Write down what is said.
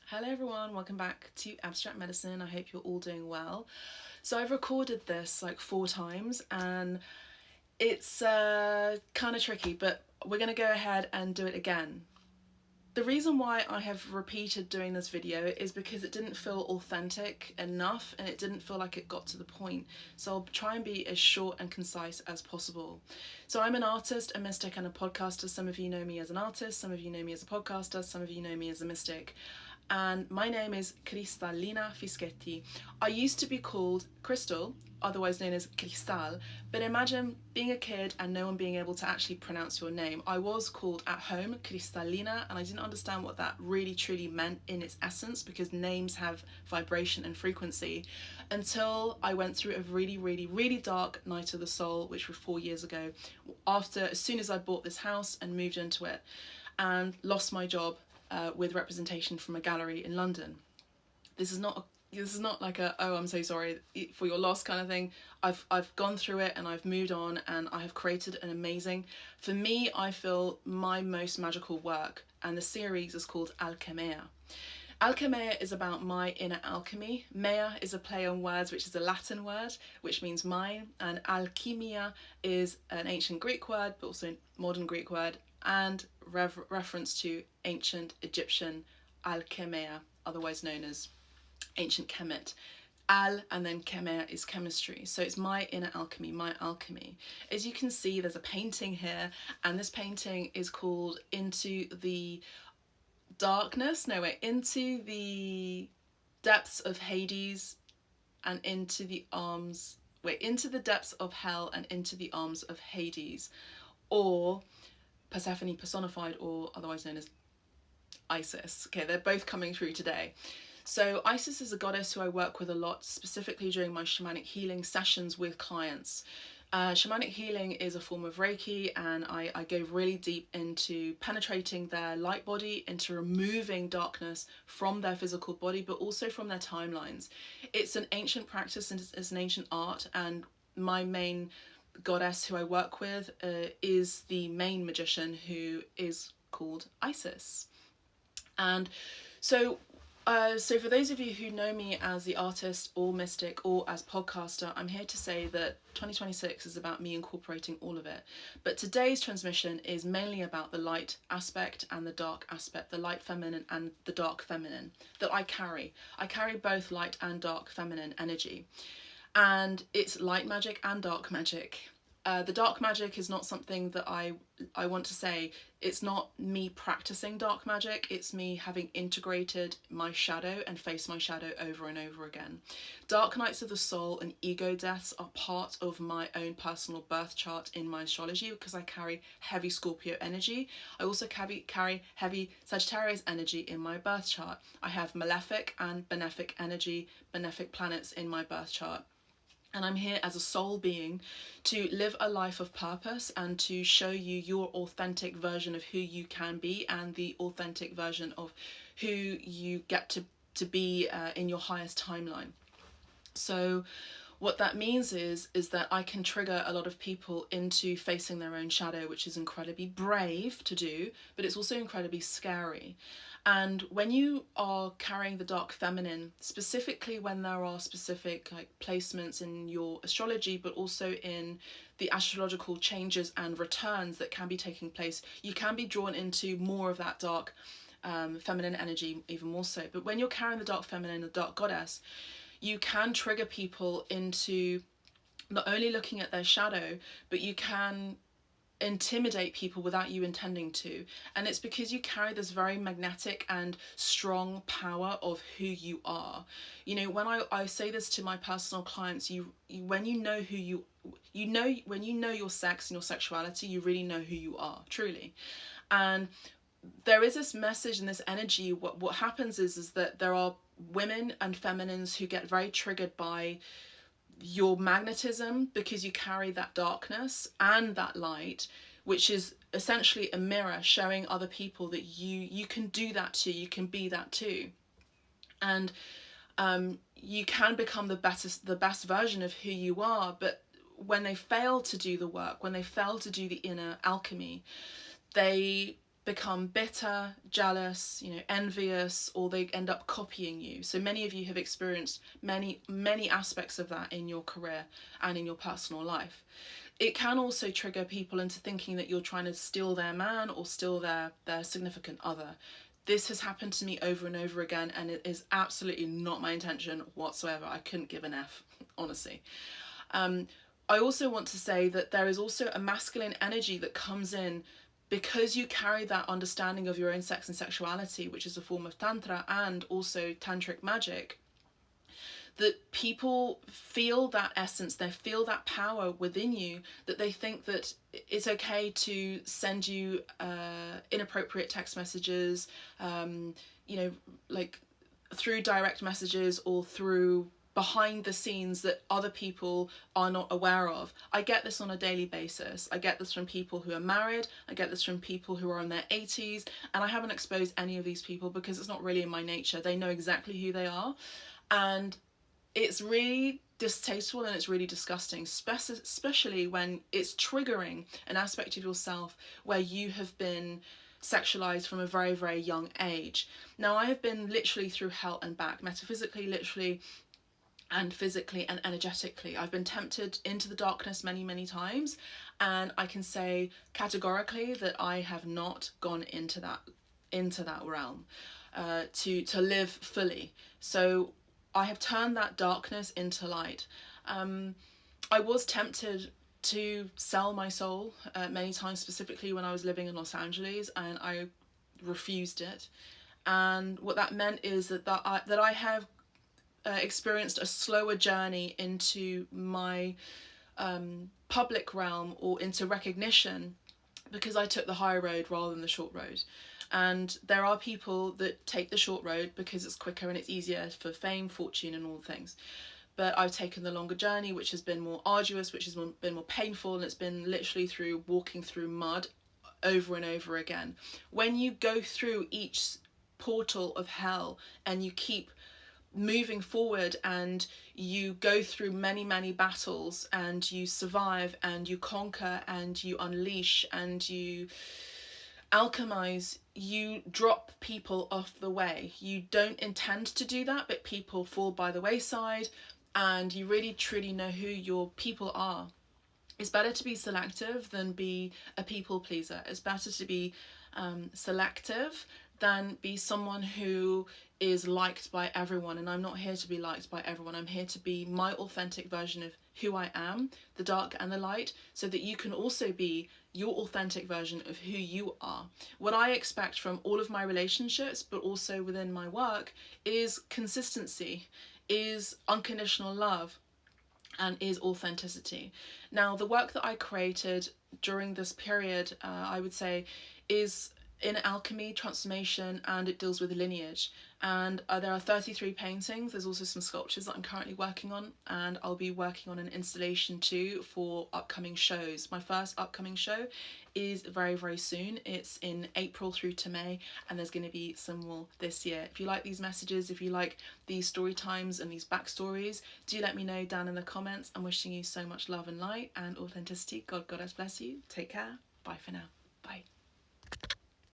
Hello everyone, welcome back to Abstract Medicine. I hope you're all doing well. So I've recorded this like 4 times and it's kind of tricky, but we're going to go ahead and do it again. The reason why I have repeated doing this video is because it didn't feel authentic enough and it didn't feel like it got to the point. So I'll try and be as short and concise as possible. So I'm an artist, a mystic and a podcaster. Some of you know me as an artist, some of you know me as a podcaster, some of you know me as a mystic. And my name is Cristallina Fischetti. I used to be called Crystal, otherwise known as Cristal, but imagine being a kid and no one being able to actually pronounce your name. I was called at home Cristallina, and I didn't understand what that really truly meant in its essence, because names have vibration and frequency, until I went through a really dark night of the soul, which was 4 years ago, as soon as I bought this house and moved into it and lost my job with representation from a gallery in London. This is not like a oh I'm so sorry for your loss kind of thing. I've gone through it and I've moved on and I have created an amazing, for me I feel my most magical work, and the series is called Alchemia. Alchemia is about my inner alchemy. Mea is a play on words, which is a Latin word, which means mine, and alchemia is an ancient Greek word, but also modern Greek word, and reference to ancient Egyptian alchemia, otherwise known as ancient Kemet. Al and then chemia is chemistry. So it's my inner alchemy, my alchemy. As you can see, there's a painting here, and this painting is called Into the into the depths of Hades and into the depths of hell and into the arms of Hades, or Persephone personified, or otherwise known as Isis. Okay, they're both coming through today. So Isis is a goddess who I work with a lot, specifically during my shamanic healing sessions with clients. Shamanic healing is a form of Reiki, and I go really deep into penetrating their light body, into removing darkness from their physical body, but also from their timelines. It's an ancient practice and it's an ancient art, and my main goddess who I work with is the main magician, who is called Isis. And so for those of you who know me as the artist or mystic or as podcaster, I'm here to say that 2026 is about me incorporating all of it. But today's transmission is mainly about the light aspect and the dark aspect, the light feminine and the dark feminine that I carry. I carry both light and dark feminine energy. And it's light magic and dark magic. The dark magic is not something that I want to say. It's not me practicing dark magic, it's me having integrated my shadow and faced my shadow over and over again. Dark nights of the soul and ego deaths are part of my own personal birth chart in my astrology, because I carry heavy Scorpio energy. I also carry heavy Sagittarius energy in my birth chart. I have malefic and benefic energy, benefic planets in my birth chart. And I'm here as a soul being to live a life of purpose and to show you your authentic version of who you can be, and the authentic version of who you get to be in your highest timeline. So what that means is that I can trigger a lot of people into facing their own shadow, which is incredibly brave to do, but it's also incredibly scary. And when you are carrying the dark feminine, specifically when there are specific placements in your astrology, but also in the astrological changes and returns that can be taking place, you can be drawn into more of that dark feminine energy, even more so. But when you're carrying the dark feminine, the dark goddess, you can trigger people into not only looking at their shadow, but you can intimidate people without you intending to. And it's because you carry this very magnetic and strong power of who you are. You know, when I say this to my personal clients, when you know who when you know your sex and your sexuality, you really know who you are, truly. And there is this message and this energy. What happens is that there are women and feminines who get very triggered by your magnetism, because you carry that darkness and that light, which is essentially a mirror showing other people that you can do that too, you can be that too. And you can become the best version of who you are. But when they fail to do the work, when they fail to do the inner alchemy, they become bitter, jealous, envious, or they end up copying you. So many of you have experienced many aspects of that in your career and in your personal life. It can also trigger people into thinking that you're trying to steal their man or steal their significant other. This has happened to me over and over again, and it is absolutely not my intention whatsoever. I couldn't give an F, honestly. I also want to say that there is also a masculine energy that comes in because you carry that understanding of your own sex and sexuality, which is a form of tantra and also tantric magic, that people feel that essence, they feel that power within you, that they think that it's okay to send you inappropriate text messages, like through direct messages or through behind the scenes that other people are not aware of. I get this on a daily basis. I get this from people who are married. I get this from people who are in their 80s. And I haven't exposed any of these people because it's not really in my nature. They know exactly who they are. And it's really distasteful and it's really disgusting, especially when it's triggering an aspect of yourself where you have been sexualized from a very, very young age. Now, I have been literally through hell and back, metaphysically, literally, and physically and energetically. I've been tempted into the darkness many times, and I can say categorically that I have not gone into that realm to live fully. So I have turned that darkness into light. I was tempted to sell my soul many times, specifically when I was living in Los Angeles, and I refused it. And what that meant is that I have experienced a slower journey into my public realm or into recognition because I took the high road rather than the short road. And there are people that take the short road because it's quicker and it's easier for fame, fortune, and all the things. But I've taken the longer journey, which has been more arduous, which has been more painful, and it's been literally through walking through mud over and over again. When you go through each portal of hell and you keep moving forward and you go through many battles and you survive and you conquer and you unleash and you alchemize, you drop people off the way. You don't intend to do that, but people fall by the wayside and you really truly know who your people are. It's better to be selective than be a people pleaser. It's better to be selective than be someone who is liked by everyone. And I'm not here to be liked by everyone. I'm here to be my authentic version of who I am, the dark and the light, so that you can also be your authentic version of who you are. What I expect from all of my relationships, but also within my work, is consistency, is unconditional love, and is authenticity. Now, the work that I created during this period, I would say, is in alchemy, transformation, and it deals with lineage. And there are 33 paintings. There's also some sculptures that I'm currently working on, and I'll be working on an installation too for upcoming shows. My first upcoming show is very soon. It's in April through to May, and there's going to be some more this year. If you like these messages, if you like these story times and these backstories, do let me know down in the comments. I'm wishing you so much love and light and authenticity. God, Goddess bless you. Take care. Bye for now. Bye.